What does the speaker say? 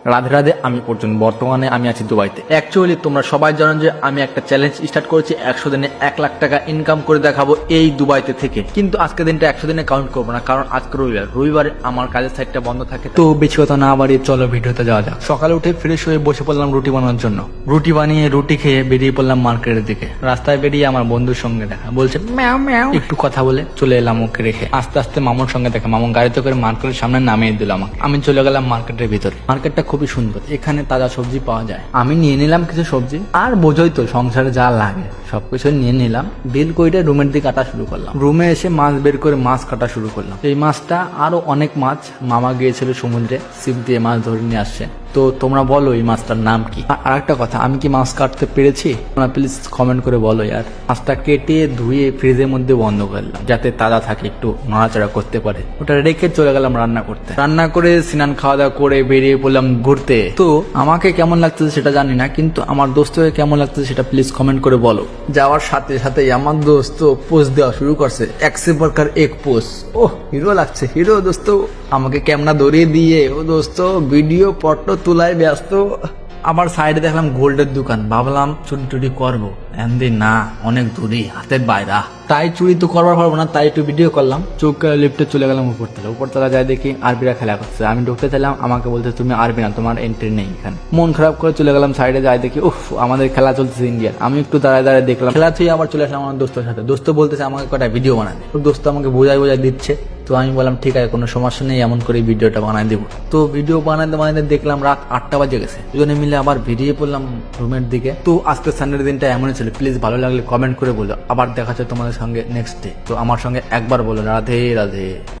রাধে রাধে। আমি অর্জুন, বর্তমানে আমি আছি দুবাইতে। অ্যাকচুয়ালি তোমরা সবাই জানো যে আমি একটা চ্যালেঞ্জ স্টার্ট করেছি, 100 দিনে 1 লাখ টাকা ইনকাম করে দেখাবো এই দুবাইতে থেকে। কিন্তু আজকে দিনটা 100 দিনে কাউন্ট করবো না, কারণ আজকে রবিবারে আমার কাজের সাইডটা বন্ধ থাকে। তো বেশি কথা না বাড়িয়ে চলো ভিডিওতে যাওয়া যাক। সকালে উঠে ফ্রেশ হয়ে বসে পড়লাম রুটি বানানোর জন্য। রুটি বানিয়ে রুটি খেয়ে বেরিয়ে পড়লাম মার্কেটের দিকে। রাস্তায় বেরিয়ে আমার বন্ধুর সঙ্গে দেখা, বলছে ম্যাও ম্যাও, একটু কথা বলে চলে এলাম ওকে রেখে। আস্তে আস্তে মামুর সঙ্গে দেখা, মামু গাড়িতে করে মার্কেটের সামনে নামিয়ে দিল আমাকে। আমি চলে গেলাম মার্কেটের ভিতরে। মার্কেটটা খুবই সুন্দর, এখানে তাজা সবজি পাওয়া যায়। আমি নিয়ে নিলাম কিছু সবজি, আর বোঝোই তো সংসারে যা লাগে সবকিছু নিয়ে নিলাম। বিল কইরে রুমের দিকে কাটা শুরু করলাম। রুমে এসে মাছ বের করে মাছ কাটা শুরু করলাম। এই মাছটা আরো অনেক মাছ মামা গিয়েছিল সমুদ্রে, ছিপ দিয়ে মাছ ধরে নিয়ে আসছে। তো তোমরা বলো এই মাছটার নাম কি? আর একটা কথা, আমি কি মাছ কাটতে পেরেছি? তোমরা প্লিজ কমেন্ট করে বলো। আর মাছটা কেটে ধুয়ে ফ্রিজের মধ্যে বন্ধ করলাম, যাতে তাজা থাকে, একটু নড়াচড়া করতে পারে। ওটা রেখে চলে গেলাম রান্না করতে। রান্না করে স্নান খাওয়া দাওয়া করে বেরিয়ে পড়লাম ঘুরতে। তো আমাকে কেমন লাগতেছে সেটা জানি না, কিন্তু আমার দোস্তকে কেমন লাগতেছে সেটা প্লিজ কমেন্ট করে বলো। যাওয়ার সাথে সাথে আমার দোস্ত পোজ দেওয়া শুরু করছে, এক সে প্রকার এক পোজ। ও হিরো লাগছে, হিরো দোস্ত। আমাকে ক্যামেরা ধরিয়ে দিয়ে ও দোস্ত ভিডিও ফটো তোলায় ব্যস্ত। আবার সাইডে দেখলাম গোল্ডের দোকান, ভাবলাম চুরি টুরি করবো, এমনি না, অনেক দূরে, হাতের বাইরা, তাই চুরি তো করবার পারবো না, তাই একটু ভিডিও করলাম। চোখ লিফটে চলে গেলাম উপরতলা যাই দেখি আরবিরা খেলা করছে। আমি ঢুকতে চাইলাম, আমাকে বলছে তুমি আরবি না, তোমার এন্ট্রি নেই এখানে। মন খারাপ করে চলে গেলাম সাইডে যাই দেখি উফ, আমাদের খেলা চলছে ইন্ডিয়ার। আমি একটু দাঁড়ায় দাঁড়ায় দেখলাম খেলা, থুয়ে আবার চলে আসলাম আমার দোস্তের সাথে। দোস্ত বলতেছে আমাকে কটা ভিডিও বানাবে, দোস্ত আমাকে বোঝাই দিচ্ছে। তো আমি বললাম ঠিক আছে, কোনো সমস্যা নেই, এমন করে ভিডিওটা বানাই দেবো। তো ভিডিও বানাইতে দেখলাম রাত 8টা বাজে গেছে। দুজনে মিলে আবার বেরিয়ে পড়লাম রুমের দিকে। তো আজকে সানডে দিনটা এমনই ছিল। প্লিজ ভালো লাগলে কমেন্ট করে বলো। আবার দেখা হচ্ছে তোমাদের সঙ্গে নেক্সট ডে। তো আমার সঙ্গে একবার বলো রাধে রাধে।